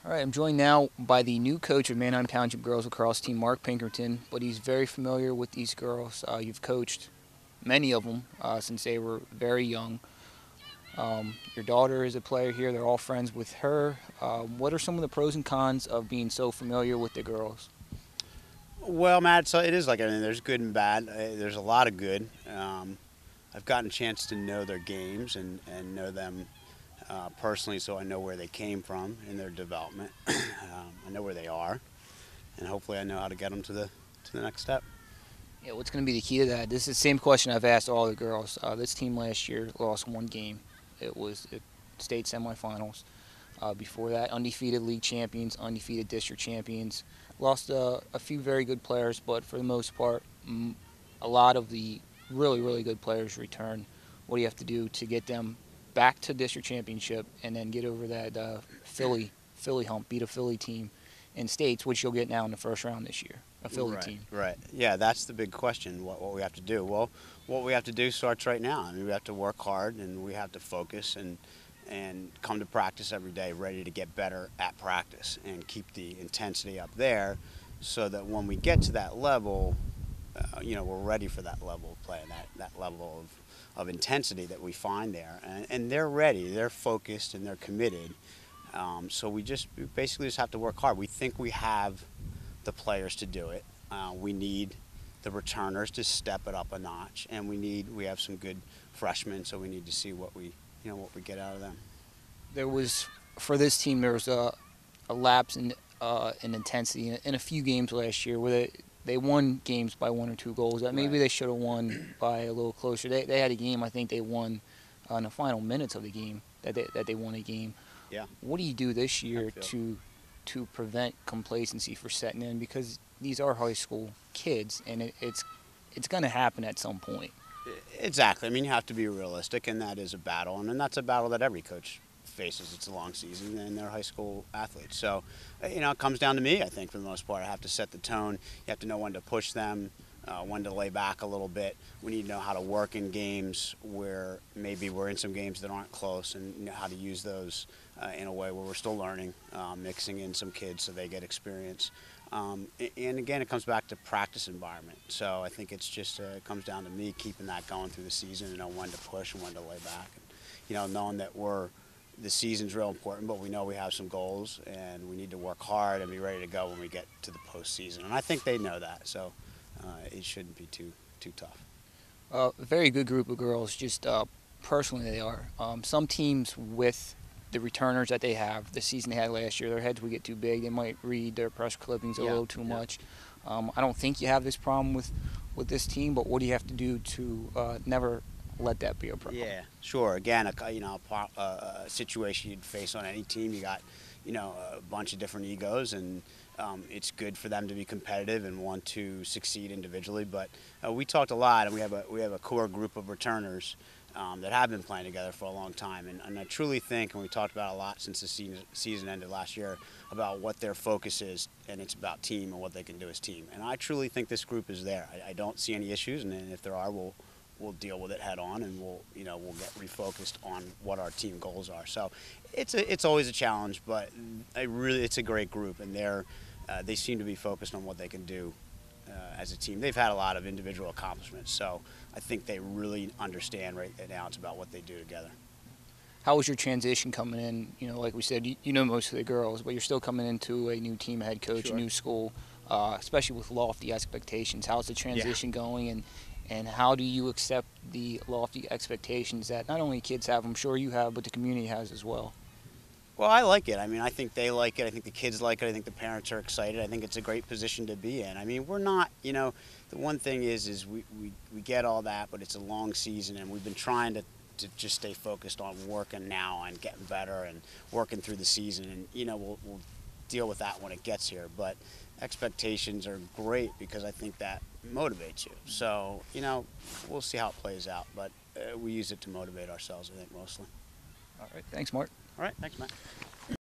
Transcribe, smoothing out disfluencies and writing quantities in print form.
All right, I'm joined now by the new coach of Manheim Township girls lacrosse team, Mark Pinkerton, but he's very familiar with these girls. You've coached many of them since they were very young. Your daughter is a player here. They're all friends with her. What are some of the pros and cons of being so familiar with the girls? Well, Matt, so it is like anything. There's good and bad. There's a lot of good. I've gotten a chance to know their games and know them personally, so I know where they came from in their development. I know where they are, and hopefully I know how to get them to the next step. Yeah, what's going to be the key to that? This is the same question I've asked all the girls. This team last year lost one game. It was the state semifinals. Before that, undefeated league champions, undefeated district champions. Lost a few very good players, but for the most part, a lot of the really, really good players return. What do you have to do to get them back to district championship and then get over that Philly hump, beat a Philly team in states, which you'll get now in the first round this year, a Philly Right, team. right. Yeah, that's the big question. What we have to do? Well, what we have to do starts right now. I mean, we have to work hard and we have to focus and come to practice every day ready to get better at practice and keep the intensity up there so that when we get to that level, we're ready for that level of play, that level of intensity that we find there. And they're ready, they're focused, and they're committed. So we basically just have to work hard. We think we have the players to do it. We need the returners to step it up a notch, and we have some good freshmen, so we need to see what we get out of them. There was, for this team, there was a lapse in intensity in a few games last year where they won games by 1 or 2 goals that maybe Right. they should have won by a little closer. They had a game, I think they won in the final minutes of the game that they won a game. Yeah. What do you do this year Feel. to prevent complacency from setting in, because these are high school kids and it's going to happen at some point. Exactly. I mean, you have to be realistic, and that is a battle, and that's a battle that every coach faces. It's a long season, and they're high school athletes. So, it comes down to me, I think, for the most part. I have to set the tone. You have to know when to push them, when to lay back a little bit. We need to know how to work in games where maybe we're in some games that aren't close, and know how to use those in a way where we're still learning, mixing in some kids so they get experience. And again, it comes back to practice environment. So I think it's just it comes down to me keeping that going through the season, and know when to push and when to lay back. And, knowing that the season's real important, but we know we have some goals, and we need to work hard and be ready to go when we get to the postseason. And I think they know that, so it shouldn't be too tough. A very good group of girls, just personally they are. Some teams with the returners that they have, the season they had last year, their heads would get too big. They might read their press clippings a little too much. I don't think you have this problem with this team, but what do you have to do to never let that be a problem? Yeah, sure. Again, a situation you'd face on any team. You got, a bunch of different egos, and it's good for them to be competitive and want to succeed individually. But we talked a lot, and we have a core group of returners that have been playing together for a long time. And I truly think, and we talked about a lot since the season ended last year, about what their focus is, and it's about team and what they can do as team. And I truly think this group is there. I don't see any issues, and if there are, we'll deal with it head on, and we'll get refocused on what our team goals are. So it's always a challenge, but it's a great group, and they seem to be focused on what they can do as a team. They've had a lot of individual accomplishments, so I think they really understand right now it's about what they do together. How was your transition coming in? Like we said, you know most of the girls, but you're still coming into a new team, head coach, Sure. a new school, especially with lofty expectations. How's the transition going, and how do you accept the lofty expectations that not only kids have, I'm sure you have, but the community has as well? Well, I like it. I mean, I think they like it. I think the kids like it. I think the parents are excited. I think it's a great position to be in. I mean, we're not, the one thing is we get all that, but it's a long season, and we've been trying to just stay focused on working now and getting better and working through the season. And, we'll deal with that when it gets here. But expectations are great because I think that motivates you. So, we'll see how it plays out. But we use it to motivate ourselves, I think, mostly. All right. Thanks, Mark. All right. Thanks, Matt.